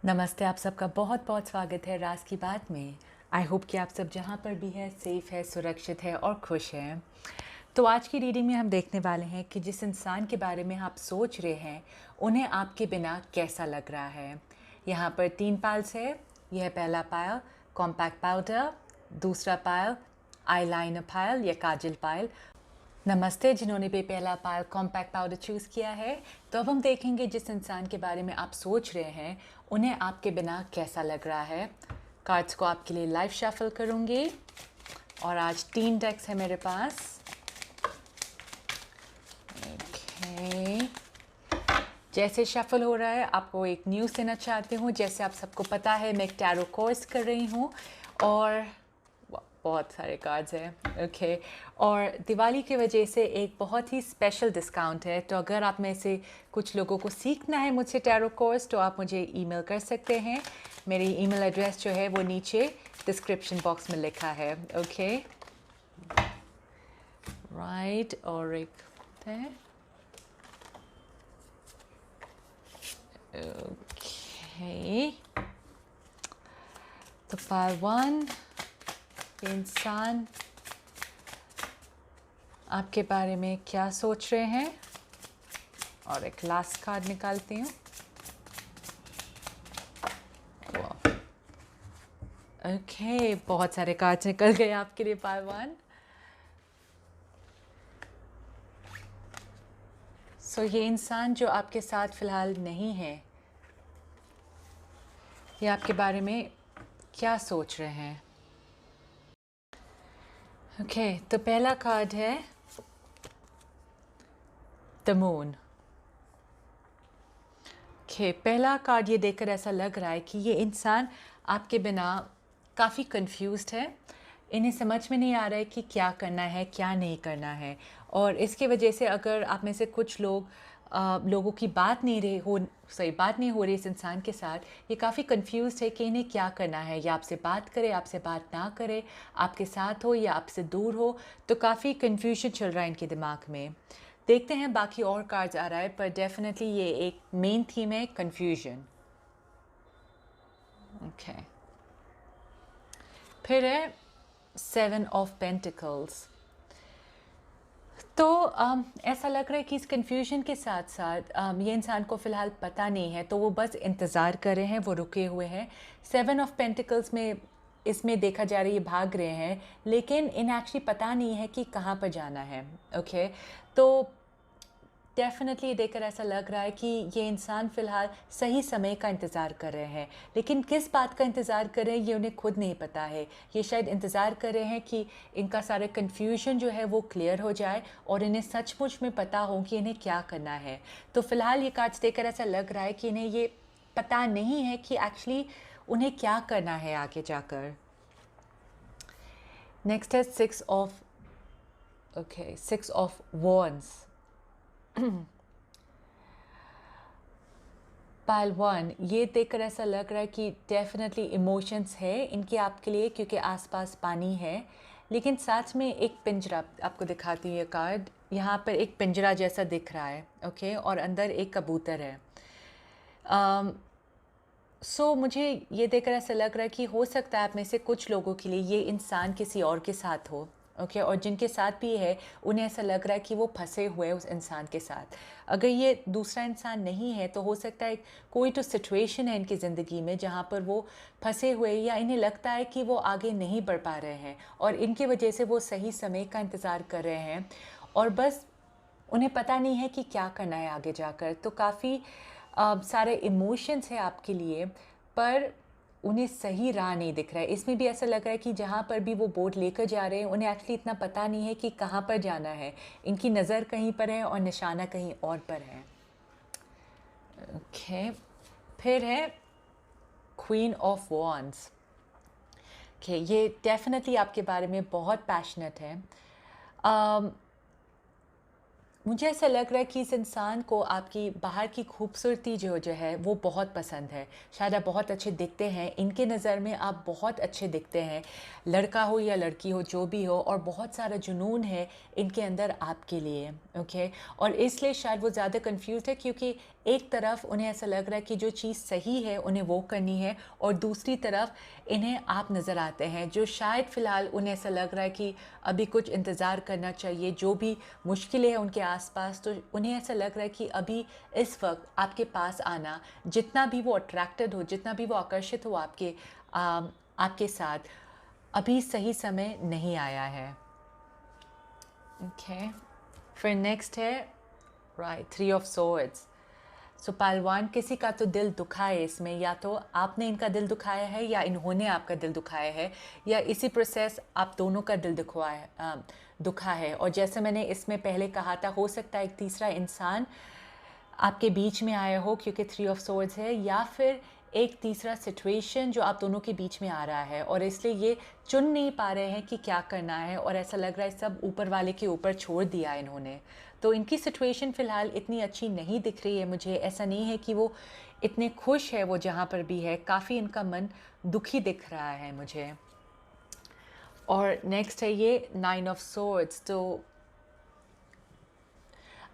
नमस्ते, आप सबका बहुत बहुत स्वागत है राज की बात में। आई होप कि आप सब जहाँ पर भी है सेफ़ है, सुरक्षित है और खुश हैं। तो आज की रीडिंग में हम देखने वाले हैं कि जिस इंसान के बारे में आप सोच रहे हैं उन्हें आपके बिना कैसा लग रहा है। यहाँ पर 3 पाइल्स है। यह पहला पायल कॉम्पैक्ट पाउडर, दूसरा पायल आईलाइनर पायल या काजल पायल। नमस्ते जिन्होंने भी पहला पायल कॉम्पैक्ट पाउडर चूज़ किया है। तो अब हम देखेंगे जिस इंसान के बारे में आप सोच रहे हैं उन्हें आपके बिना कैसा लग रहा है। कार्ड्स को आपके लिए लाइव शफल करूँगी और आज 3 डेक्स है मेरे पास। ओके, जैसे शफल हो रहा है आपको एक न्यूज़ देना चाहती हूँ। जैसे आप सबको पता है मैं एक टैरो कोर्स कर रही हूँ और बहुत सारे कार्ड्स हैं। ओके, और दिवाली की वजह से एक बहुत ही स्पेशल डिस्काउंट है। तो अगर आप में से कुछ लोगों को सीखना है मुझसे टैरो कोर्स तो आप मुझे ईमेल कर सकते हैं। मेरी ईमेल एड्रेस जो है वो नीचे डिस्क्रिप्शन बॉक्स में लिखा है। ओके, राइट, और एक है ओके। तो पार्ट 1, इंसान आपके बारे में क्या सोच रहे हैं, और एक लास्ट कार्ड निकालती हूँ। ओके, बहुत सारे कार्ड्स निकल गए आपके लिए पार्ट 1। सो ये इंसान जो आपके साथ फ़िलहाल नहीं है ये आपके बारे में क्या सोच रहे हैं। ओके, तो पहला कार्ड है द मून। ओके, पहला कार्ड ये देखकर ऐसा लग रहा है कि ये इंसान आपके बिना काफ़ी कंफ्यूज्ड है। इन्हें समझ में नहीं आ रहा है कि क्या करना है क्या नहीं करना है, और इसकी वजह से अगर आप में से कुछ लोगों की बात नहीं हो रही इस इंसान के साथ, ये काफ़ी कंफ्यूज्ड है कि इन्हें क्या करना है, या आपसे बात करे, आपसे बात ना करे, आपके साथ हो या आपसे दूर हो। तो काफ़ी कंफ्यूजन चल रहा है इनके दिमाग में। देखते हैं बाकी और कार्ड्स आ रहा है, पर डेफिनेटली ये एक मेन थीम है कंफ्यूजन। ओके, फिर है 7 ऑफ पेंटिकल्स। तो ऐसा लग रहा है कि इस कंफ्यूजन के साथ साथ ये इंसान को फ़िलहाल पता नहीं है, तो वो बस इंतज़ार कर रहे हैं, वो रुके हुए हैं। 7 ऑफ पेंटिकल्स में इसमें देखा जा रहा है ये भाग रहे हैं, लेकिन इन्हें एक्चुअली पता नहीं है कि कहाँ पर जाना है। ओके, तो डेफ़िनेटली ये देखकर ऐसा लग रहा है कि ये इंसान फ़िलहाल सही समय का इंतज़ार कर रहे हैं, लेकिन किस बात का इंतज़ार कर रहे हैं ये उन्हें खुद नहीं पता है। ये शायद इंतज़ार कर रहे हैं कि इनका सारा कन्फ्यूजन जो है वो क्लियर हो जाए और इन्हें सचमुच में पता हो कि इन्हें क्या करना है। तो फ़िलहाल ये कार्ड्स देखकर ऐसा लग रहा है कि इन्हें ये पता नहीं है कि एक्चुअली उन्हें क्या करना है आगे जाकर। नेक्स्ट है 6 ऑफ वॉन्ड्स। पाइल 1, ये देखकर ऐसा लग रहा है कि डेफिनेटली इमोशंस है इनके आपके लिए, क्योंकि आसपास पानी है, लेकिन साथ में एक पिंजरा आपको दिखाती हूँ। ये कार्ड यहाँ पर एक पिंजरा जैसा दिख रहा है। ओके, और अंदर एक कबूतर है। सो मुझे ये देखकर ऐसा लग रहा है कि हो सकता है आप में से कुछ लोगों के लिए ये इंसान किसी और के साथ हो। ओके, और जिनके साथ भी है उन्हें ऐसा लग रहा है कि वो फंसे हुए हैं उस इंसान के साथ। अगर ये दूसरा इंसान नहीं है तो हो सकता है कोई तो सिचुएशन है इनकी ज़िंदगी में जहाँ पर वो फंसे हुए, या इन्हें लगता है कि वो आगे नहीं बढ़ पा रहे हैं और इनकी वजह से वो सही समय का इंतज़ार कर रहे हैं, और बस उन्हें पता नहीं है कि क्या करना है आगे जाकर। तो काफ़ी सारे इमोशंस हैं आपके लिए, पर उन्हें सही राह नहीं दिख रहा है। इसमें भी ऐसा लग रहा है कि जहाँ पर भी वो बोट लेकर जा रहे हैं उन्हें एक्चुअली इतना पता नहीं है कि कहाँ पर जाना है। इनकी नज़र कहीं पर है और निशाना कहीं और पर है। ओके, फिर है क्वीन ऑफ वॉन्ड्स। ओके, ये डेफिनेटली आपके बारे में बहुत पैशनेट है। मुझे ऐसा लग रहा है कि इस इंसान को आपकी बाहर की खूबसूरती जो है वो बहुत पसंद है। शायद आप बहुत अच्छे दिखते हैं, इनके नज़र में आप बहुत अच्छे दिखते हैं, लड़का हो या लड़की हो जो भी हो, और बहुत सारा जुनून है इनके अंदर आपके लिए। ओके, और इसलिए शायद वो ज़्यादा कंफ्यूज है, क्योंकि एक तरफ उन्हें ऐसा लग रहा है कि जो चीज़ सही है उन्हें वो करनी है, और दूसरी तरफ इन्हें आप नज़र आते हैं जो शायद फ़िलहाल उन्हें ऐसा लग रहा है कि अभी कुछ इंतज़ार करना चाहिए। जो भी मुश्किलें हैं उनके आसपास, तो उन्हें ऐसा लग रहा है कि अभी इस वक्त आपके पास आना, जितना भी वो अट्रैक्टेड हो, जितना भी वो आकर्षित हो आपके साथ, अभी सही समय नहीं आया है। ओके, फिर नेक्स्ट है राइट 3 ऑफ सोर्ड्स। सो पहलवान, किसी का तो दिल दुखा है इसमें, या तो आपने इनका दिल दुखाया है या इन्होंने आपका दिल दुखाया है, या इसी प्रोसेस आप दोनों का दिल दुखा है। और जैसे मैंने इसमें पहले कहा था, हो सकता है एक तीसरा इंसान आपके बीच में आया हो, क्योंकि 3 ऑफ सोर्ड्स है, या फिर एक तीसरा सिचुएशन जो आप दोनों के बीच में आ रहा है, और इसलिए ये चुन नहीं पा रहे हैं कि क्या करना है, और ऐसा लग रहा है सब ऊपर वाले के ऊपर छोड़ दिया इन्होंने। तो इनकी सिचुएशन फ़िलहाल इतनी अच्छी नहीं दिख रही है मुझे। ऐसा नहीं है कि वो इतने खुश है वो जहाँ पर भी है, काफ़ी इनका मन दुखी दिख रहा है मुझे। और नेक्स्ट है ये 9 ऑफ सोर्ड्स। तो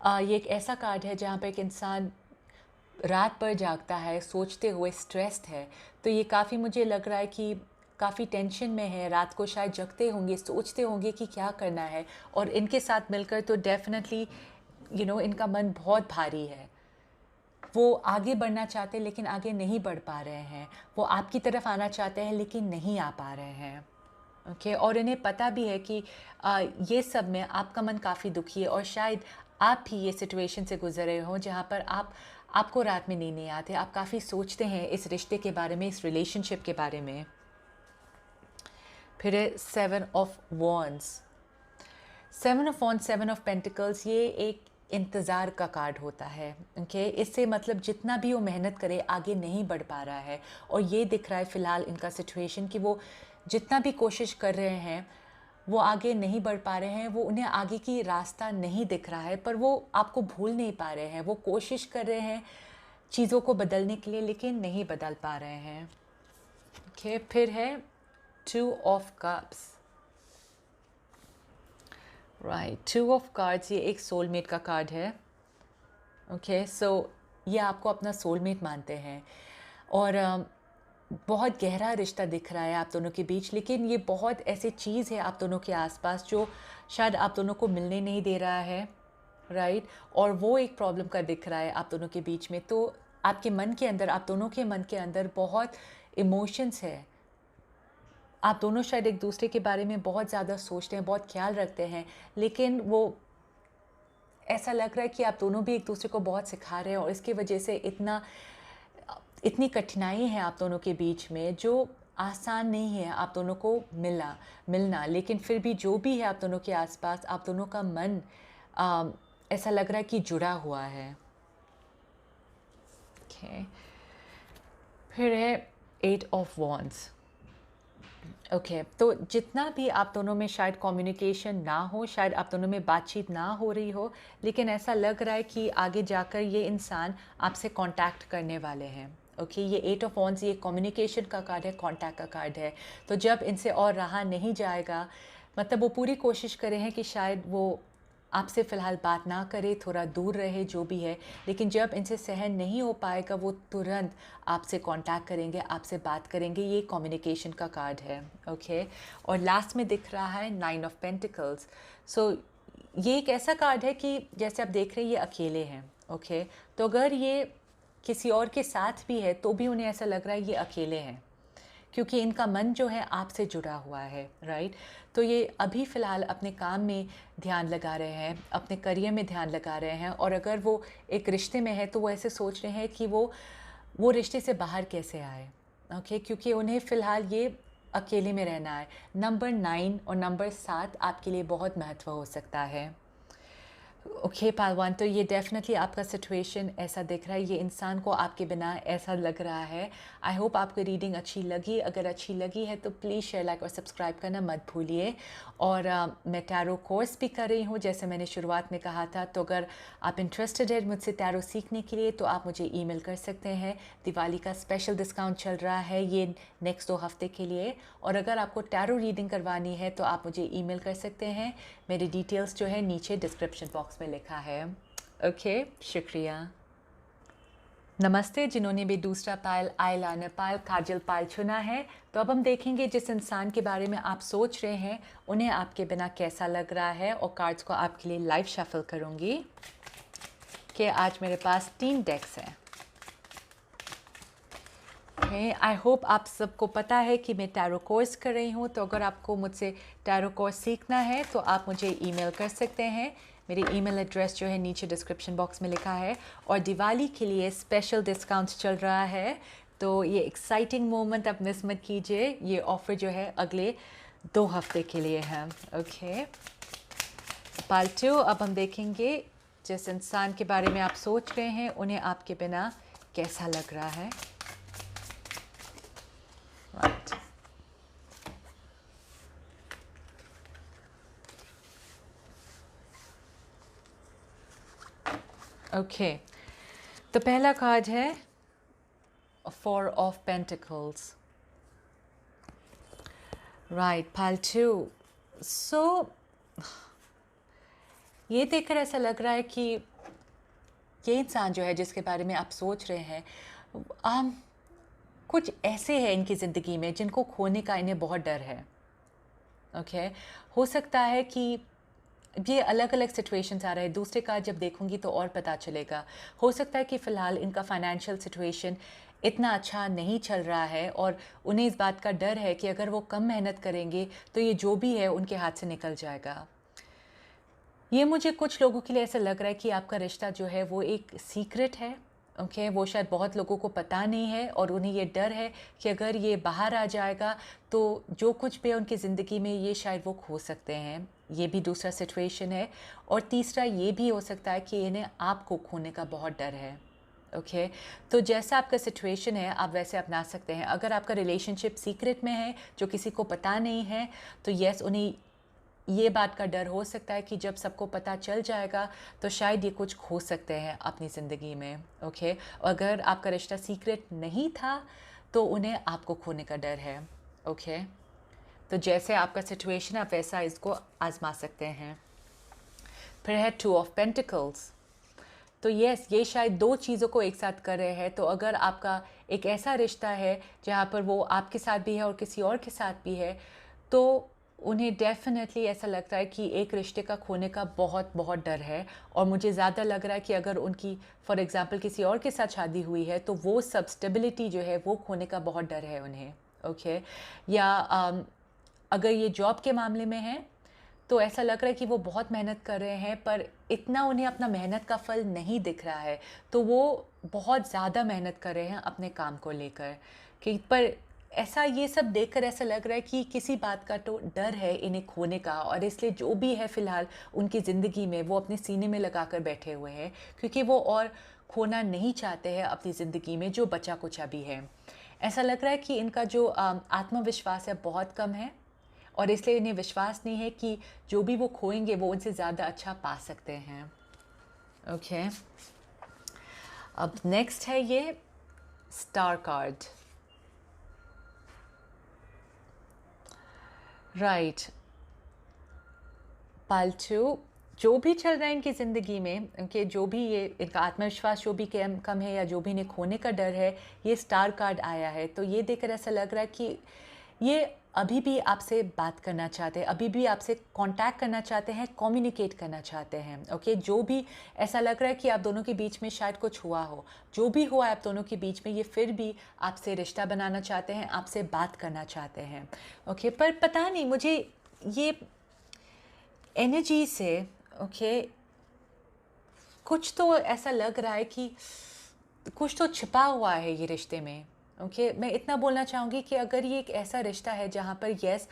ये एक ऐसा कार्ड है जहाँ पे एक इंसान रात भर जागता है, सोचते हुए स्ट्रेस्ड है। तो ये काफ़ी मुझे लग रहा है कि काफ़ी टेंशन में है, रात को शायद जगते होंगे, सोचते होंगे कि क्या करना है। और इनके साथ मिलकर तो डेफिनेटली इनका मन बहुत भारी है। वो आगे बढ़ना चाहते हैं लेकिन आगे नहीं बढ़ पा रहे हैं। वो आपकी तरफ आना चाहते हैं लेकिन नहीं आ पा रहे हैं। ओके, और इन्हें पता भी है कि ये सब में आपका मन काफ़ी दुखी है, और शायद आप भी ये सिचुएशन से गुजर रहे हो जहाँ पर आपको रात में नींद नहीं आते, आप काफ़ी सोचते हैं इस रिश्ते के बारे में, इस रिलेशनशिप के बारे में। फिर है 7 of wands. 7 of wands, 7 of pentacles, ये एक इंतज़ार का कार्ड होता है। ओके, इससे मतलब जितना भी वो मेहनत करे आगे नहीं बढ़ पा रहा है, और ये दिख रहा है फ़िलहाल इनका सिचुएशन कि वो जितना भी कोशिश कर रहे हैं वो आगे नहीं बढ़ पा रहे हैं, वो उन्हें आगे की रास्ता नहीं दिख रहा है, पर वो आपको भूल नहीं पा रहे हैं। वो कोशिश कर रहे हैं चीज़ों को बदलने के लिए लेकिन नहीं बदल पा रहे हैं। ओके, फिर है 2 of cups. Right, 2 of cards, ये एक सोलमेट का कार्ड है। ओके, सो ये आपको अपना सोलमेट मानते हैं, और बहुत गहरा रिश्ता दिख रहा है आप दोनों के बीच, लेकिन ये बहुत ऐसी चीज़ है आप दोनों के आसपास जो शायद आप दोनों को मिलने नहीं दे रहा है। राइट, और वो एक प्रॉब्लम का दिख रहा है आप दोनों के बीच में। तो आपके मन के अंदर, आप दोनों के मन के अंदर बहुत इमोशंस है। आप दोनों शायद एक दूसरे के बारे में बहुत ज़्यादा सोचते हैं, बहुत ख्याल रखते हैं, लेकिन वो ऐसा लग रहा है कि आप दोनों भी एक दूसरे को बहुत सिखा रहे हैं, और इसकी वजह से इतनी कठिनाई है आप दोनों के बीच में, जो आसान नहीं है आप दोनों को मिलना। लेकिन फिर भी जो भी है आप दोनों के आसपास, आप दोनों का मन ऐसा लग रहा है कि जुड़ा हुआ है। ओके, फिर है 8 ऑफ वॉन्ड्स। ओके, तो जितना भी आप दोनों में शायद कम्युनिकेशन ना हो, शायद आप दोनों में बातचीत ना हो रही हो, लेकिन ऐसा लग रहा है कि आगे जाकर ये इंसान आपसे कांटेक्ट करने वाले हैं। ओके, ये 8 ऑफ वॉन्ड्स, ये कम्युनिकेशन का कार्ड है, कांटेक्ट का कार्ड है। तो जब इनसे और रहा नहीं जाएगा, मतलब वो पूरी कोशिश कर रहे हैं कि शायद वो आपसे फ़िलहाल बात ना करे, थोड़ा दूर रहे, जो भी है, लेकिन जब इनसे सहन नहीं हो पाएगा वो तुरंत आपसे कांटेक्ट करेंगे, आपसे बात करेंगे। ये कम्युनिकेशन का कार्ड है। ओके, और लास्ट में दिख रहा है 9 ऑफ पेंटिकल्स। सो ये एक ऐसा कार्ड है कि जैसे आप देख रहे हैं ये अकेले हैं। ओके, तो अगर ये किसी और के साथ भी है तो भी उन्हें ऐसा लग रहा है ये अकेले हैं, क्योंकि इनका मन जो है आपसे जुड़ा हुआ है। राइट, तो ये अभी फ़िलहाल अपने काम में ध्यान लगा रहे हैं, अपने करियर में ध्यान लगा रहे हैं, और अगर वो एक रिश्ते में है तो वो ऐसे सोच रहे हैं कि वो रिश्ते से बाहर कैसे आए। ओके, क्योंकि उन्हें फ़िलहाल ये अकेले में रहना है। नंबर 9 और नंबर 7 आपके लिए बहुत महत्व हो सकता है। ओके पालवान, तो ये डेफिनेटली आपका सिचुएशन ऐसा दिख रहा है, ये इंसान को आपके बिना ऐसा लग रहा है। आई होप आपको रीडिंग अच्छी लगी। अगर अच्छी लगी है तो प्लीज़ शेयर, लाइक और सब्सक्राइब करना मत भूलिए। और मैं टैरो कोर्स भी कर रही हूँ, जैसे मैंने शुरुआत में कहा था। तो अगर आप इंटरेस्टेड है मुझसे टैरो सीखने के लिए तो आप मुझे ईमेल कर सकते हैं। दिवाली का स्पेशल डिस्काउंट चल रहा है ये नेक्स्ट 2 हफ्ते के लिए। और अगर आपको टैरो रीडिंग करवानी है तो आप मुझे ईमेल कर सकते हैं। मेरी डिटेल्स जो है नीचे डिस्क्रिप्शन बॉक्स में लिखा है। ओके, शुक्रिया। नमस्ते। जिन्होंने भी दूसरा पायल, आईलाइनर पायल, काजल पायल चुना है, तो अब हम देखेंगे जिस इंसान के बारे में आप सोच रहे हैं उन्हें आपके बिना कैसा लग रहा है। और कार्ड्स को आपके लिए लाइव शफल करूँगी कि आज मेरे पास 3 डेक्स हैं। आई होप आप सबको पता है कि मैं टैरो कोर्स कर रही हूँ। तो अगर आपको मुझसे टैरो कोर्स सीखना है तो आप मुझे ईमेल कर सकते हैं। मेरी ईमेल एड्रेस जो है नीचे डिस्क्रिप्शन बॉक्स में लिखा है। और दिवाली के लिए स्पेशल डिस्काउंट चल रहा है, तो ये एक्साइटिंग मोमेंट आप मिस मत कीजिए। ये ऑफ़र जो है अगले 2 हफ्ते के लिए है। ओके, पार्ट 2 अब हम देखेंगे जिस इंसान के बारे में आप सोच रहे हैं उन्हें आपके बिना कैसा लग रहा है। राइट, ओके, तो पहला कार्ड है 4 ऑफ पेंटिकल्स। Right, pile 2। सो ये देखकर ऐसा लग रहा है कि ये इंसान जो है जिसके बारे में आप सोच रहे हैं, कुछ ऐसे हैं इनकी ज़िंदगी में जिनको खोने का इन्हें बहुत डर है। ओके, हो सकता है कि ये अलग अलग सिचुएशंस आ रहे हैं। दूसरे कार्ड जब देखूंगी तो और पता चलेगा। हो सकता है कि फ़िलहाल इनका फाइनेंशियल सिचुएशन इतना अच्छा नहीं चल रहा है और उन्हें इस बात का डर है कि अगर वो कम मेहनत करेंगे तो ये जो भी है उनके हाथ से निकल जाएगा। ये मुझे कुछ लोगों के लिए ऐसा लग रहा है कि आपका रिश्ता जो है वो एक सीक्रेट है। ओके, वो शायद बहुत लोगों को पता नहीं है और उन्हें ये डर है कि अगर ये बाहर आ जाएगा तो जो कुछ भी है उनकी ज़िंदगी में ये शायद वो खो सकते हैं। ये भी दूसरा सिचुएशन है। और तीसरा ये भी हो सकता है कि इन्हें आपको खोने का बहुत डर है। ओके, तो जैसा आपका सिचुएशन है आप वैसे अपना सकते हैं। अगर आपका रिलेशनशिप सीक्रेट में है जो किसी को पता नहीं है तो यस, उन्हें ये बात का डर हो सकता है कि जब सबको पता चल जाएगा तो शायद ये कुछ खो सकते हैं अपनी ज़िंदगी में। ओके, अगर आपका रिश्ता सीक्रेट नहीं था तो उन्हें आपको खोने का डर है। ओके, तो जैसे आपका सिचुएशन आप वैसा इसको आजमा सकते हैं। फिर है 2 ऑफ पेंटिकल्स। तो यस, ये शायद 2 चीज़ों को एक साथ कर रहे हैं। तो अगर आपका एक ऐसा रिश्ता है जहाँ पर वो आपके साथ भी है और किसी और के साथ भी है, तो उन्हें डेफिनेटली ऐसा लगता है कि एक रिश्ते का खोने का बहुत बहुत डर है। और मुझे ज़्यादा लग रहा है कि अगर उनकी फॉर एग्ज़ाम्पल किसी और के साथ शादी हुई है तो वो सब स्टेबिलिटी जो है वो खोने का बहुत डर है उन्हें। ओके, या अगर ये जॉब के मामले में है तो ऐसा लग रहा है कि वो बहुत मेहनत कर रहे हैं पर इतना उन्हें अपना मेहनत का फल नहीं दिख रहा है। तो वो बहुत ज़्यादा मेहनत कर रहे हैं अपने काम को लेकर कि पर ऐसा ये सब देखकर ऐसा लग रहा है कि किसी बात का तो डर है इन्हें खोने का। और इसलिए जो भी है फ़िलहाल उनकी ज़िंदगी में वो अपने सीने में लगा कर बैठे हुए हैं, क्योंकि वो और खोना नहीं चाहते हैं अपनी ज़िंदगी में जो बचा कुचा भी है। ऐसा लग रहा है कि इनका जो आत्मविश्वास है बहुत कम है और इसलिए इन्हें विश्वास नहीं है कि जो भी वो खोएंगे वो उनसे ज़्यादा अच्छा पा सकते हैं। ओके, अब नेक्स्ट है ये स्टार कार्ड। राइट, पालतू जो भी चल रहा है इनकी ज़िंदगी में, इनके जो भी ये इनका आत्मविश्वास जो भी कम है या जो भी इन्हें खोने का डर है, ये स्टार कार्ड आया है। तो ये देखकर ऐसा लग रहा है कि ये अभी भी आपसे बात करना चाहते हैं, अभी भी आपसे कांटेक्ट करना चाहते हैं, कम्युनिकेट करना चाहते हैं। ओके, जो भी ऐसा लग रहा है कि आप दोनों के बीच में शायद कुछ हुआ हो, जो भी हुआ है आप दोनों के बीच में, ये फिर भी आपसे रिश्ता बनाना चाहते हैं, आपसे बात करना चाहते हैं। ओके, पर पता नहीं मुझे ये एनर्जी से ओके कुछ तो ऐसा लग रहा है कि कुछ तो छिपा हुआ है ये रिश्ते में। ओके, मैं इतना बोलना चाहूँगी कि अगर ये एक ऐसा रिश्ता है जहाँ पर यस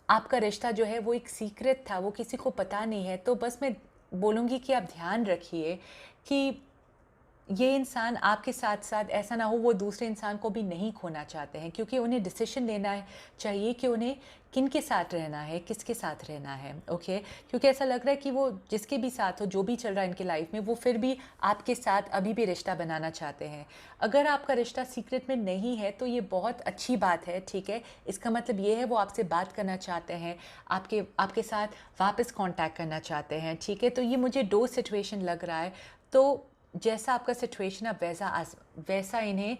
आपका रिश्ता जो है वो एक सीक्रेट था, वो किसी को पता नहीं है, तो बस मैं बोलूँगी कि आप ध्यान रखिए कि ये इंसान आपके साथ साथ ऐसा ना हो वो दूसरे इंसान को भी नहीं खोना चाहते हैं, क्योंकि उन्हें डिसीजन लेना है चाहिए कि उन्हें किन के साथ रहना है, किसके साथ रहना है। ओके, क्योंकि ऐसा लग रहा है कि वो जिसके भी साथ हो, जो भी चल रहा है इनकी लाइफ में, वो फिर भी आपके साथ अभी भी रिश्ता बनाना चाहते हैं। अगर आपका रिश्ता सीक्रेट में नहीं है तो ये बहुत अच्छी बात है, ठीक है। इसका मतलब ये है वो आपसे बात करना चाहते हैं, आपके आपके साथ वापस कांटेक्ट करना चाहते हैं, ठीक है। तो ये मुझे दो सिचुएशन लग रहा है। तो जैसा आपका सिचुएशन आप वैसा इन्हें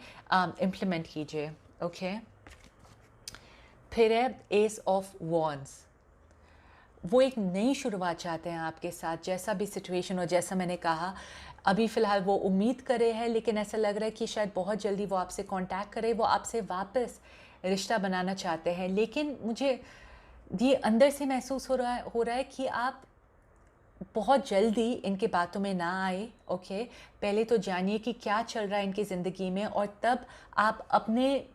इम्प्लीमेंट कीजिए। ओके, फिर है एस ऑफ वॉन्ड्स। वो एक नई शुरुआत चाहते हैं आपके साथ, जैसा भी सिचुएशन हो। जैसा मैंने कहा, अभी फ़िलहाल वो उम्मीद करे है, लेकिन ऐसा लग रहा है कि शायद बहुत जल्दी वो आपसे कांटेक्ट करे, वो आपसे वापस रिश्ता बनाना चाहते हैं। लेकिन मुझे ये अंदर से महसूस हो रहा है कि आप बहुत जल्दी इनकी बातों में ना आए। ओके, पहले तो जानिए कि क्या चल रहा है इनकी ज़िंदगी में, और तब आप अपने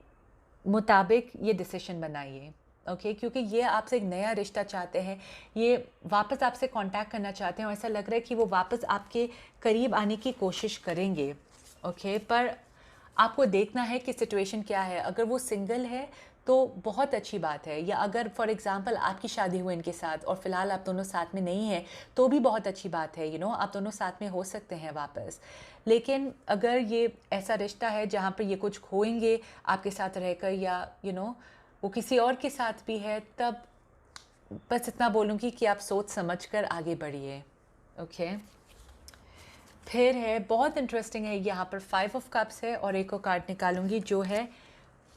मुताबिक ये डिसीजन बनाइए। ओके, क्योंकि ये आपसे एक नया रिश्ता चाहते हैं, ये वापस आपसे कांटेक्ट करना चाहते हैं, और ऐसा लग रहा है कि वो वापस आपके करीब आने की कोशिश करेंगे। ओके, पर आपको देखना है कि सिचुएशन क्या है। अगर वो सिंगल है तो बहुत अच्छी बात है, या अगर फॉर एग्जांपल आपकी शादी हुई इनके साथ और फिलहाल आप दोनों साथ में नहीं हैं, तो भी बहुत अच्छी बात है। आप दोनों साथ में हो सकते हैं वापस। लेकिन अगर ये ऐसा रिश्ता है जहाँ पर ये कुछ खोएंगे आपके साथ रहकर, या वो किसी और के साथ भी है, तब बस इतना बोलूँगी कि आप सोच समझ कर आगे बढ़िए। ओके, फिर है बहुत इंटरेस्टिंग है, यहाँ पर 5 ऑफ कप्स है, और एक और कार्ड निकालूंगी जो है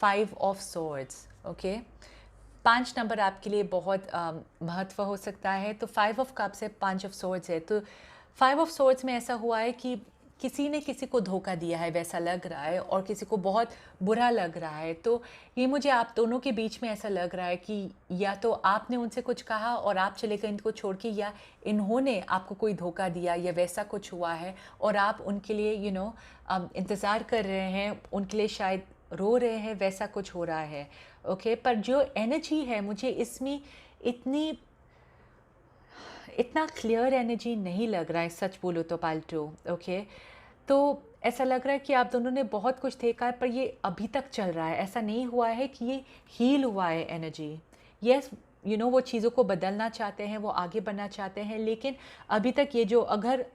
5 ऑफ सोर्ड्स। ओके, 5 नंबर आपके लिए बहुत महत्व हो सकता है। तो 5 ऑफ कप्स है, 5 ऑफ सोर्ड्स है। तो 5 ऑफ सोर्ड्स में ऐसा हुआ है कि किसी ने किसी को धोखा दिया है, वैसा लग रहा है, और किसी को बहुत बुरा लग रहा है। तो ये मुझे आप दोनों के बीच में ऐसा लग रहा है कि या तो आपने उनसे कुछ कहा और आप चले गए इनको छोड़ के, या इन्होंने आपको कोई धोखा दिया, या वैसा कुछ हुआ है, और आप उनके लिए इंतज़ार कर रहे हैं, उनके लिए शायद रो रहे हैं, वैसा कुछ हो रहा है। ओके, पर जो एनर्जी है मुझे इसमें इतना क्लियर एनर्जी नहीं लग रहा है, सच बोलो तो पाल्टू। ओके, तो ऐसा लग रहा है कि आप दोनों ने बहुत कुछ देखा है, पर ये अभी तक चल रहा है। ऐसा नहीं हुआ है कि ये हील हुआ है एनर्जी। यस, वो चीज़ों को बदलना चाहते हैं, वो आगे बढ़ना चाहते हैं, लेकिन अभी तक ये जो, अगर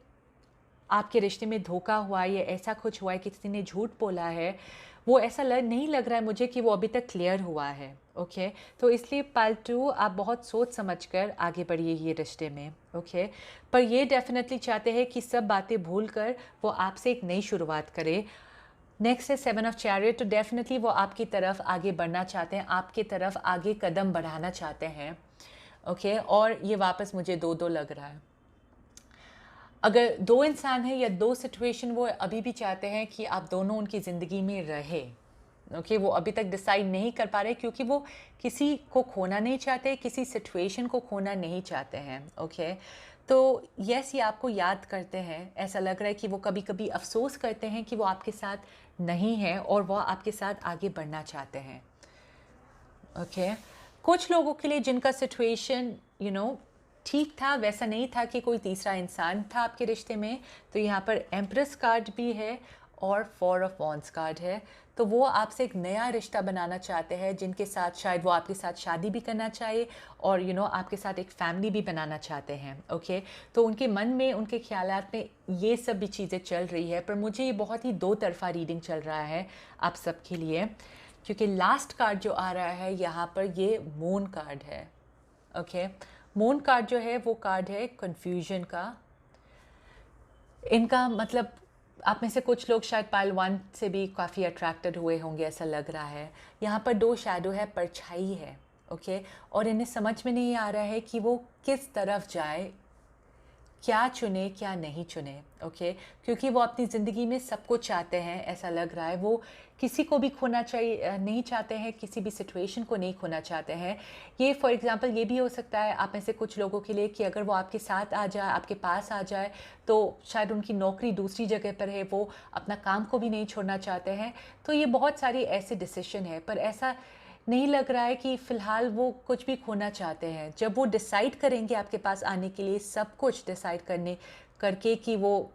आपके रिश्ते में धोखा हुआ है या ऐसा कुछ हुआ है कि किसी ने झूठ बोला है, वो ऐसा नहीं लग रहा है मुझे कि वो अभी तक क्लियर हुआ है। ओके, तो इसलिए पाल्टू आप बहुत सोच समझ कर आगे बढ़िए ये रिश्ते में। ओके, पर ये डेफिनेटली चाहते हैं कि सब बातें भूल कर वो आपसे एक नई शुरुआत करे। नेक्स्ट है 7 ऑफ चैरियट। तो डेफिनेटली वो आपकी तरफ आगे बढ़ना चाहते हैं, आपकी तरफ आगे कदम बढ़ाना चाहते हैं। ओके, और ये वापस मुझे 2-2 लग रहा है। अगर दो इंसान हैं या दो सिचुएशन, वो अभी भी चाहते हैं कि आप दोनों उनकी ज़िंदगी में रहे। ओके, वो अभी तक डिसाइड नहीं कर पा रहे, क्योंकि वो किसी को खोना नहीं चाहते, किसी सिचुएशन को खोना नहीं चाहते हैं। ओके, तो यस, ये आपको याद करते हैं। ऐसा लग रहा है कि वो कभी कभी अफसोस करते हैं कि वो आपके साथ नहीं है, और वो आपके साथ आगे बढ़ना चाहते हैं। ओके, कुछ लोगों के लिए जिनका सिचुएशन ठीक था, वैसा नहीं था कि कोई तीसरा इंसान था आपके रिश्ते में, तो यहाँ पर एम्प्रेस कार्ड भी है और 4 ऑफ वॉन्ड्स कार्ड है। तो वो आपसे एक नया रिश्ता बनाना चाहते हैं, जिनके साथ शायद वो आपके साथ शादी भी करना चाहे, और आपके साथ एक फैमिली भी बनाना चाहते हैं। ओके, तो उनके मन में, उनके ख्यालात में ये सब भी चीज़ें चल रही है, पर मुझे ये बहुत ही दो तरफा रीडिंग चल रहा है आप सबके लिए, क्योंकि लास्ट कार्ड जो आ रहा है यहाँ पर, ये मून कार्ड है। ओके, मून कार्ड जो है वो कार्ड है कन्फ्यूजन का। इनका मतलब, आप में से कुछ लोग शायद पाइल 1 से भी काफ़ी अट्रैक्टेड हुए होंगे, ऐसा लग रहा है। यहाँ पर 2 शैडो है, परछाई है। ओके, और इन्हें समझ में नहीं आ रहा है कि वो किस तरफ जाए, क्या चुने क्या नहीं चुने। ओके, क्योंकि वो अपनी ज़िंदगी में सब कुछ चाहते हैं, ऐसा लग रहा है। वो किसी को भी खोना नहीं चाहते हैं, किसी भी सिचुएशन को नहीं खोना चाहते हैं। ये फॉर एग्जांपल ये भी हो सकता है आप में से कुछ लोगों के लिए कि अगर वो आपके साथ आ जाए, आपके पास आ जाए, तो शायद उनकी नौकरी दूसरी जगह पर है, वो अपना काम को भी नहीं छोड़ना चाहते हैं। तो ये बहुत सारी ऐसे डिसीजन है, पर ऐसा नहीं लग रहा है कि फ़िलहाल वो कुछ भी खोना चाहते हैं। जब वो डिसाइड करेंगे आपके पास आने के लिए, सब कुछ डिसाइड करने करके कि वो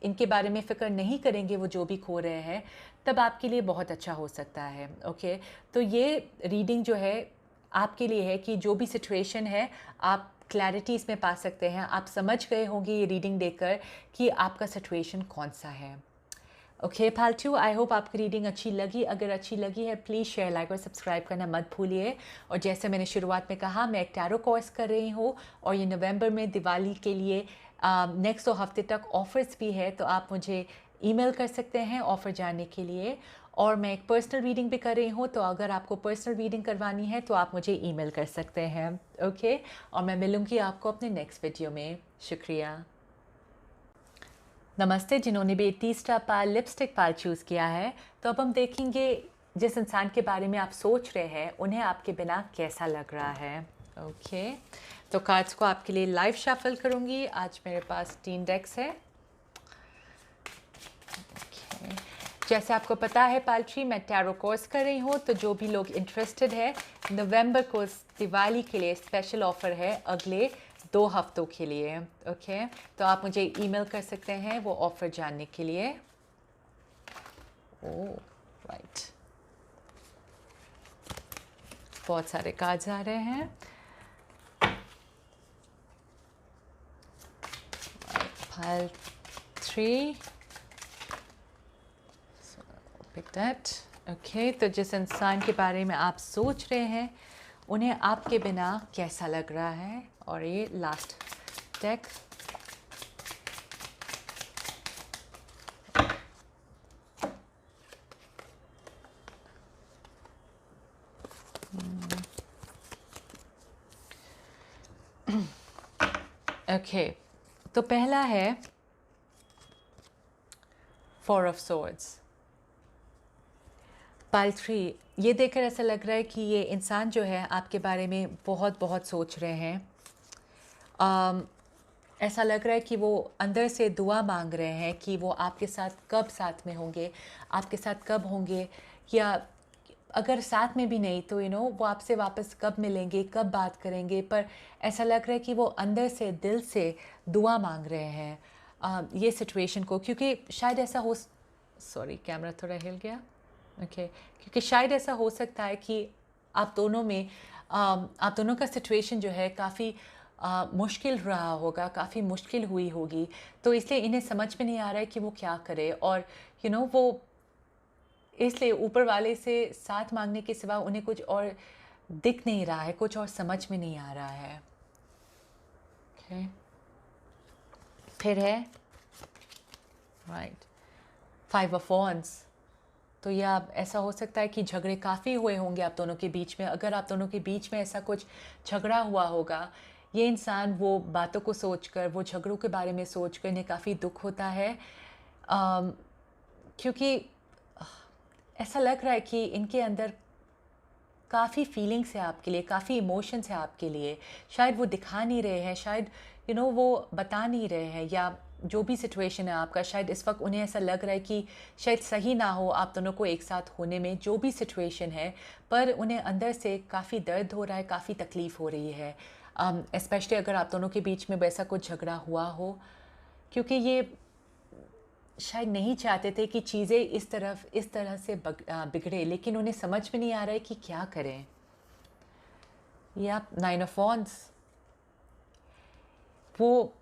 इनके बारे में फ़िक्र नहीं करेंगे वो जो भी खो रहे हैं, तब आपके लिए बहुत अच्छा हो सकता है। ओके, तो ये रीडिंग जो है आपके लिए है कि जो भी सिचुएशन है आप क्लैरिटी इसमें पा सकते हैं। आप समझ गए होंगे ये रीडिंग देखकर कि आपका सिचुएशन कौन सा है। ओके पालतू, आई होप आपकी रीडिंग अच्छी लगी। अगर अच्छी लगी है प्लीज़ शेयर, लाइक और सब्सक्राइब करना मत भूलिए। और जैसे मैंने शुरुआत में कहा, मैं एक टैरो कोर्स कर रही हूँ और ये नवंबर में दिवाली के लिए नेक्स्ट 2 हफ्ते तक ऑफ़र्स भी है, तो आप मुझे ईमेल कर सकते हैं ऑफ़र जानने के लिए। और मैं एक पर्सनल रीडिंग भी कर रही हूँ, तो अगर आपको पर्सनल रीडिंग करवानी है तो आप मुझे ईमेल कर सकते हैं। ओके, और मैं मिलूँगी आपको अपने नेक्स्ट वीडियो में। शुक्रिया। नमस्ते, जिन्होंने भी तीसरा पाल लिपस्टिक पाल चूज़ किया है, तो अब हम देखेंगे जिस इंसान के बारे में आप सोच रहे हैं उन्हें आपके बिना कैसा लग रहा है। ओके, तो कार्ड्स को आपके लिए लाइव शफल करूँगी। आज मेरे पास 3 डेक्स है। ओके, जैसे आपको पता है पालची, मैं टैरो कोर्स कर रही हूँ, तो जो भी लोग इंटरेस्टेड है, नवंबर को दिवाली के लिए स्पेशल ऑफ़र है अगले 2 हफ्तों के लिए। ओके, तो आप मुझे ईमेल कर सकते हैं वो ऑफ़र जानने के लिए। ओह राइट, बहुत सारे कार्ड्स आ रहे हैं। Pile 3, pick that. ओके, तो जिस इंसान के बारे में आप सोच रहे हैं उन्हें आपके बिना कैसा लग रहा है। और ये लास्ट डेक। ओके, तो पहला है 4 ऑफ सोर्ड्स। पाइल 3, ये देखकर ऐसा लग रहा है कि ये इंसान जो है आपके बारे में बहुत बहुत सोच रहे हैं। ऐसा लग रहा है कि वो अंदर से दुआ मांग रहे हैं कि वो आपके साथ कब साथ में होंगे, आपके साथ कब होंगे, या अगर साथ में भी नहीं तो वो आपसे वापस कब मिलेंगे, कब बात करेंगे। पर ऐसा लग रहा है कि वो अंदर से दिल से दुआ मांग रहे हैं ये सिचुएशन को, क्योंकि शायद ऐसा हो, सॉरी कैमरा थोड़ा हिल गया। ओके, क्योंकि शायद ऐसा हो सकता है कि आप दोनों का सिचुएशन जो है काफ़ी मुश्किल रहा होगा, काफ़ी मुश्किल हुई होगी, तो इसलिए इन्हें समझ में नहीं आ रहा है कि वो क्या करे। और वो इसलिए ऊपर वाले से साथ मांगने के सिवा उन्हें कुछ और दिख नहीं रहा है, कुछ और समझ में नहीं आ रहा है। okay. फिर है राइट 5 ऑफ वॉन्ड्स। तो यह ऐसा हो सकता है कि झगड़े काफ़ी हुए होंगे आप दोनों के बीच में। अगर आप दोनों के बीच में ऐसा कुछ झगड़ा हुआ होगा, ये इंसान वो बातों को सोचकर, वो झगड़ों के बारे में सोचकर इन्हें काफ़ी दुख होता है, क्योंकि ऐसा लग रहा है कि इनके अंदर काफ़ी फीलिंग्स है आपके लिए, काफ़ी इमोशंस है आपके लिए। शायद वो दिखा नहीं रहे हैं, शायद वो बता नहीं रहे हैं, या जो भी सिचुएशन है आपका, शायद इस वक्त उन्हें ऐसा लग रहा है कि शायद सही ना हो आप दोनों को एक साथ होने में, जो भी सिचुएशन है, पर उन्हें अंदर से काफ़ी दर्द हो रहा है, काफ़ी तकलीफ़ हो रही है। स्पेशली अगर आप दोनों के बीच में वैसा कुछ झगड़ा हुआ हो, क्योंकि ये शायद नहीं चाहते थे कि चीज़ें इस तरह से बिगड़े, लेकिन उन्हें समझ में नहीं आ रहा है कि क्या करें। ये आप 9 ऑफ वॉन्ड्स, वो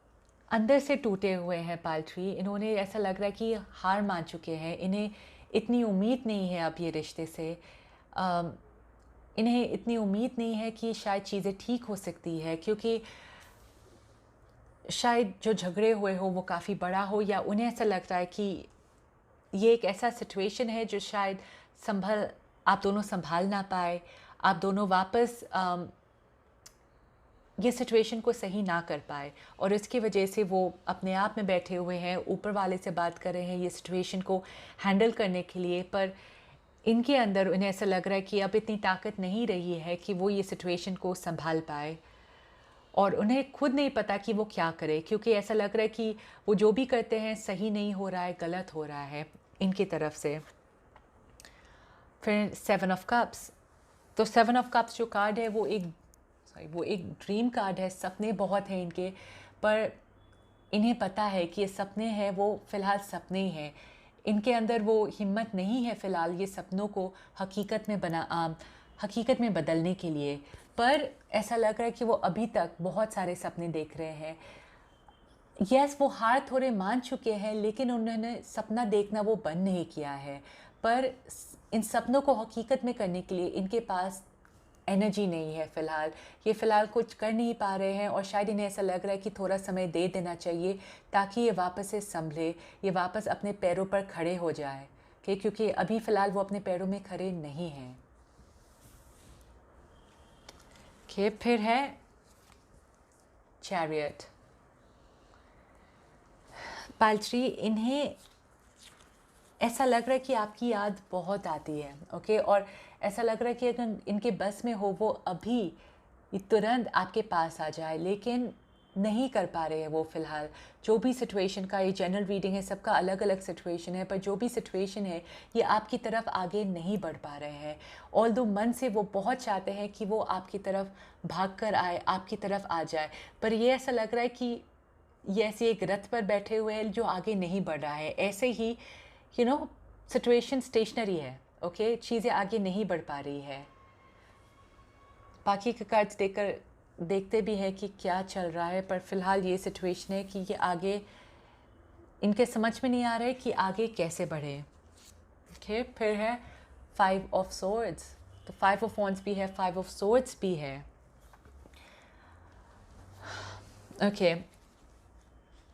अंदर से टूटे हुए हैं पालट्री। इन्होंने ऐसा लग रहा है कि हार मान चुके हैं, इन्हें इतनी उम्मीद नहीं है अब ये रिश्ते से, इन्हें इतनी उम्मीद नहीं है कि शायद चीज़ें ठीक हो सकती है, क्योंकि शायद जो झगड़े हुए हो वो काफ़ी बड़ा हो, या उन्हें ऐसा लग रहा है कि ये एक ऐसा सिचुएशन है जो शायद आप दोनों संभाल ना पाए, आप दोनों वापस ये सिचुएशन को सही ना कर पाए, और इसकी वजह से वो अपने आप में बैठे हुए हैं, ऊपर वाले से बात कर रहे हैं ये सिचुएशन को हैंडल करने के लिए। पर इनके अंदर उन्हें ऐसा लग रहा है कि अब इतनी ताकत नहीं रही है कि वो ये सिचुएशन को संभाल पाए, और उन्हें खुद नहीं पता कि वो क्या करे, क्योंकि ऐसा लग रहा है कि वो जो भी करते हैं सही नहीं हो रहा है, गलत हो रहा है इनकी तरफ से। फिर 7 ऑफ कप्स, तो 7 ऑफ कप्स जो कार्ड है वो एक ड्रीम कार्ड है। सपने बहुत हैं इनके, पर इन्हें पता है कि ये सपने हैं वो फ़िलहाल सपने ही हैं। इनके अंदर वो हिम्मत नहीं है फ़िलहाल ये सपनों को हकीकत में बदलने के लिए। पर ऐसा लग रहा है कि वो अभी तक बहुत सारे सपने देख रहे हैं। यस, वो हार थोड़े मान चुके हैं, लेकिन उन्होंने सपना देखना वो बंद नहीं किया है। पर इन सपनों को हकीकत में करने के लिए इनके पास एनर्जी नहीं है फ़िलहाल। ये फ़िलहाल कुछ कर नहीं पा रहे हैं, और शायद इन्हें ऐसा लग रहा है कि थोड़ा समय दे देना चाहिए ताकि ये वापस से संभले, ये वापस अपने पैरों पर खड़े हो जाए। क्योंकि अभी फ़िलहाल वो अपने पैरों में खड़े नहीं हैं। फिर है चैरियट। पालत्री, इन्हें ऐसा लग रहा है कि आपकी याद बहुत आती है, ओके, और ऐसा लग रहा है कि अगर इनके बस में हो वो अभी तुरंत आपके पास आ जाए, लेकिन नहीं कर पा रहे हैं वो फ़िलहाल। जो भी सिचुएशन का, ये जनरल रीडिंग है, सबका अलग अलग सिचुएशन है, पर जो भी सिचुएशन है ये आपकी तरफ आगे नहीं बढ़ पा रहे हैं। ऑल्दो मन से वो बहुत चाहते हैं कि वो आपकी तरफ भाग कर आए, आपकी तरफ आ जाए, पर ये ऐसा लग रहा है कि ये ऐसे एक रथ पर बैठे हुए हैं जो आगे नहीं बढ़ रहा है। ऐसे ही सिचुएशन स्टेशनरी है, ओके, चीज़ें आगे नहीं बढ़ पा रही है। बाकी के कार्ड्स देखते भी हैं कि क्या चल रहा है, पर फिलहाल ये सिचुएशन है कि ये आगे इनके समझ में नहीं आ रहा है कि आगे कैसे बढ़े। ओके, फिर है 5 ऑफ सोर्ड्स। तो 5 ऑफ वॉन्ड्स भी है, 5 ऑफ सोर्ड्स भी है। ओके,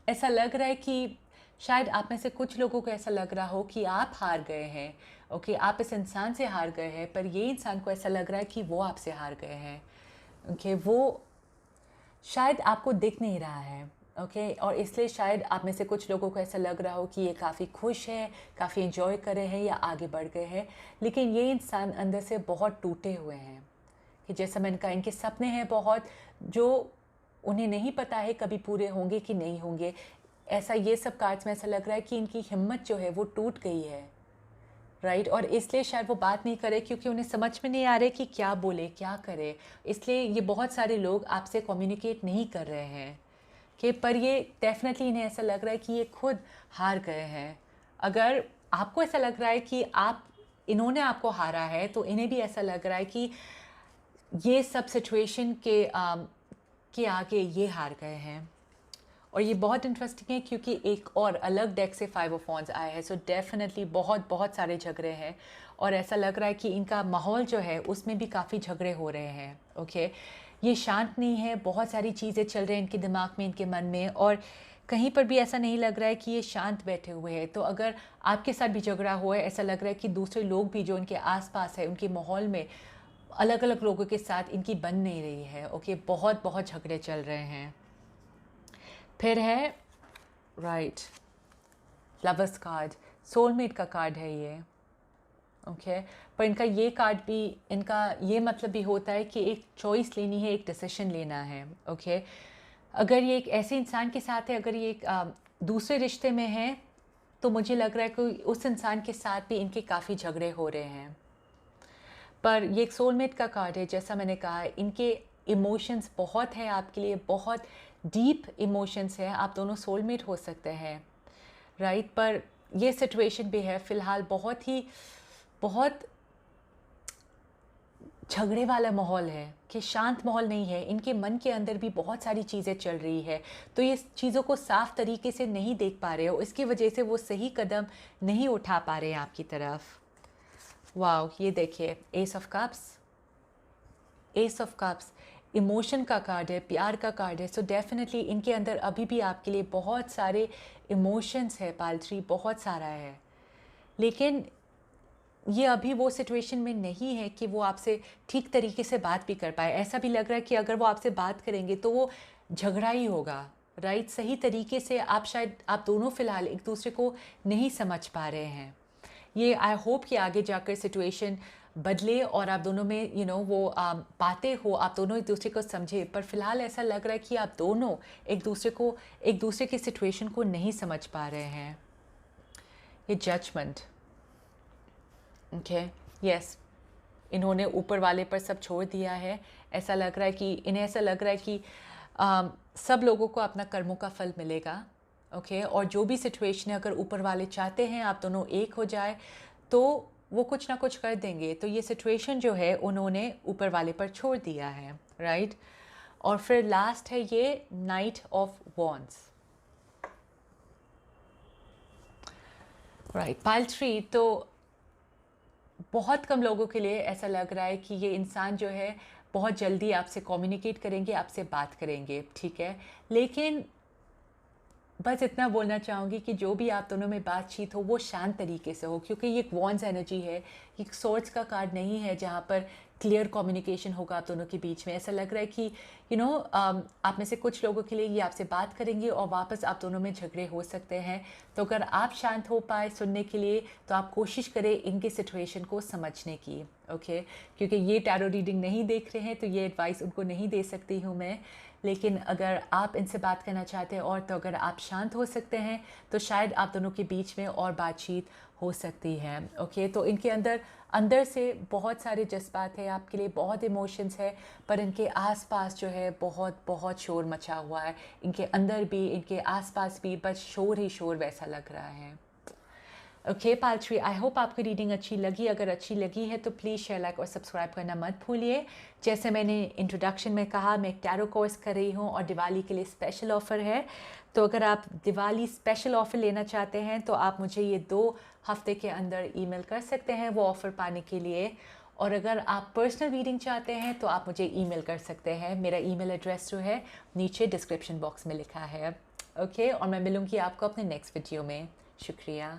ऐसा लग रहा है कि शायद आप में से कुछ लोगों को ऐसा लग रहा हो कि आप हार गए हैं, ओके, आप इस इंसान से हार गए हैं, पर ये इंसान को ऐसा लग रहा है कि वो आपसे हार गए हैं, ओके। वो शायद आपको दिख नहीं रहा है, ओके, और इसलिए शायद आप में से कुछ लोगों को ऐसा लग रहा हो कि ये काफ़ी खुश है, काफ़ी एंजॉय कर रहे हैं या आगे बढ़ गए हैं, लेकिन ये इंसान अंदर से बहुत टूटे हुए हैं। कि जैसा मैंने कहा, इनके सपने हैं बहुत, जो उन्हें नहीं पता है कभी पूरे होंगे कि नहीं होंगे। ऐसा ये सब कार्ड्स में ऐसा लग रहा है कि इनकी हिम्मत जो है वो टूट गई है, राइट, और इसलिए शायद वो बात नहीं करे क्योंकि उन्हें समझ में नहीं आ रहे कि क्या बोले, क्या करे। इसलिए ये बहुत सारे लोग आपसे कम्युनिकेट नहीं कर रहे हैं कि, पर ये डेफिनेटली इन्हें ऐसा लग रहा है कि ये खुद हार गए हैं। अगर आपको ऐसा लग रहा है कि इन्होंने आपको हारा है, तो इन्हें भी ऐसा लग रहा है कि ये सब सिचुएशन के आगे ये हार गए हैं। और ये बहुत इंटरेस्टिंग है क्योंकि एक और अलग डेक से 5 ऑफ वॉन्ड्स आया है। सो डेफिनेटली बहुत सारे झगड़े हैं, और ऐसा लग रहा है कि इनका माहौल जो है उसमें भी काफ़ी झगड़े हो रहे हैं, ओके। ये शांत नहीं है, बहुत सारी चीज़ें चल रही हैं इनके दिमाग में, इनके मन में, और कहीं पर भी ऐसा नहीं लग रहा है कि ये शांत बैठे हुए हैं। तो अगर आपके साथ भी झगड़ा हुआ है, ऐसा लग रहा है कि दूसरे लोग भी जो इनके आसपास है, उनके माहौल में अलग अलग लोगों के साथ इनकी बन नहीं रही है, ओके। बहुत झगड़े चल रहे हैं। फिर है राइट, लवर्स कार्ड, सोलमेट का कार्ड है ये, ओके। पर इनका ये कार्ड भी, इनका ये मतलब भी होता है कि एक चॉइस लेनी है, एक डिसीजन लेना है, ओके। अगर ये एक ऐसे इंसान के साथ है, अगर ये एक दूसरे रिश्ते में है, तो मुझे लग रहा है कि उस इंसान के साथ भी इनके काफ़ी झगड़े हो रहे हैं। पर ये एक सोलमेट का कार्ड है, जैसा मैंने कहा, इनके इमोशंस बहुत है आपके लिए, बहुत डीप इमोशंस है, आप दोनों सोलमेट हो सकते हैं, राइट। पर ये सिचुएशन भी है फ़िलहाल बहुत झगड़े वाला माहौल है, कि शांत माहौल नहीं है, इनके मन के अंदर भी बहुत सारी चीज़ें चल रही है। तो ये चीज़ों को साफ तरीके से नहीं देख पा रहे हो, इसकी वजह से वो सही कदम नहीं उठा पा रहे हैं आपकी तरफ। वाओ, ये देखिए, एस ऑफ कप्स इमोशन का कार्ड है, प्यार का कार्ड है। सो डेफिनेटली इनके अंदर अभी भी आपके लिए बहुत सारे इमोशंस है पालत्री, बहुत सारा है, लेकिन ये अभी वो सिचुएशन में नहीं है कि वो आपसे ठीक तरीके से बात भी कर पाए। ऐसा भी लग रहा है कि अगर वो आपसे बात करेंगे तो वो झगड़ा ही होगा, राइट। सही तरीके से आप दोनों फ़िलहाल एक दूसरे को नहीं समझ पा रहे हैं। ये आई होप कि आगे जाकर सिचुएशन बदले और आप दोनों में वो बातें हो, आप दोनों एक दूसरे को समझे। पर फिलहाल ऐसा लग रहा है कि आप दोनों एक दूसरे की सिचुएशन को नहीं समझ पा रहे हैं। ये जजमेंट, ओके, यस, इन्होंने ऊपर वाले पर सब छोड़ दिया है। ऐसा लग रहा है कि इन्हें ऐसा लग रहा है कि सब लोगों को अपना कर्मों का फल मिलेगा। ओके, और जो भी सिचुएशन है, अगर ऊपर वाले चाहते हैं आप दोनों एक हो जाए तो वो कुछ ना कुछ कर देंगे। तो ये सिचुएशन जो है उन्होंने ऊपर वाले पर छोड़ दिया है, राइट। और फिर लास्ट है ये night of wands, right. Pile 3, तो बहुत कम लोगों के लिए ऐसा लग रहा है कि ये इंसान जो है बहुत जल्दी आपसे कम्युनिकेट करेंगे, आपसे बात करेंगे, ठीक है। लेकिन बस इतना बोलना चाहूँगी कि जो भी आप दोनों में बातचीत हो वो शांत तरीके से हो, क्योंकि ये एक वॉन्स एनर्जी है, ये सोर्स का कार्ड नहीं है जहाँ पर क्लियर कम्युनिकेशन होगा आप दोनों के बीच में। ऐसा लग रहा है कि आप में से कुछ लोगों के लिए ये आपसे बात करेंगे और वापस आप दोनों में झगड़े हो सकते हैं। तो अगर आप शांत हो पाए सुनने के लिए तो आप कोशिश करें इनकी सिचुएशन को समझने की, ओके। क्योंकि ये टैरो रीडिंग नहीं देख रहे हैं तो ये एडवाइस उनको नहीं दे सकती हूँ मैं। लेकिन अगर आप इनसे बात करना चाहते हैं और तो अगर आप शांत हो सकते हैं तो शायद आप दोनों के बीच में और बातचीत हो सकती है, ओके। तो इनके अंदर से बहुत सारे जज्बात हैं आपके लिए, बहुत इमोशंस है, पर इनके आसपास जो है बहुत बहुत शोर मचा हुआ है। इनके अंदर भी इनके आसपास भी बस शोर ही शोर वैसा लग रहा है। ओके पाइल 3, आई होप आपको रीडिंग अच्छी लगी। अगर अच्छी लगी है तो प्लीज़ शेयर, लाइक और सब्सक्राइब करना मत भूलिए। जैसे मैंने इंट्रोडक्शन में कहा, मैं एक टैरो कोर्स कर रही हूँ और दिवाली के लिए स्पेशल ऑफ़र है। तो अगर आप दिवाली स्पेशल ऑफ़र लेना चाहते हैं तो आप मुझे ये 2 हफ्ते के अंदर ईमेल कर सकते हैं वो ऑफ़र पाने के लिए। और अगर आप पर्सनल रीडिंग चाहते हैं तो आप मुझे ईमेल कर सकते हैं। मेरा ईमेल एड्रेस जो है नीचे डिस्क्रिप्शन बॉक्स में लिखा है, ओके। और मैं मिलूँगी आपको अपने नेक्स्ट वीडियो में। शुक्रिया।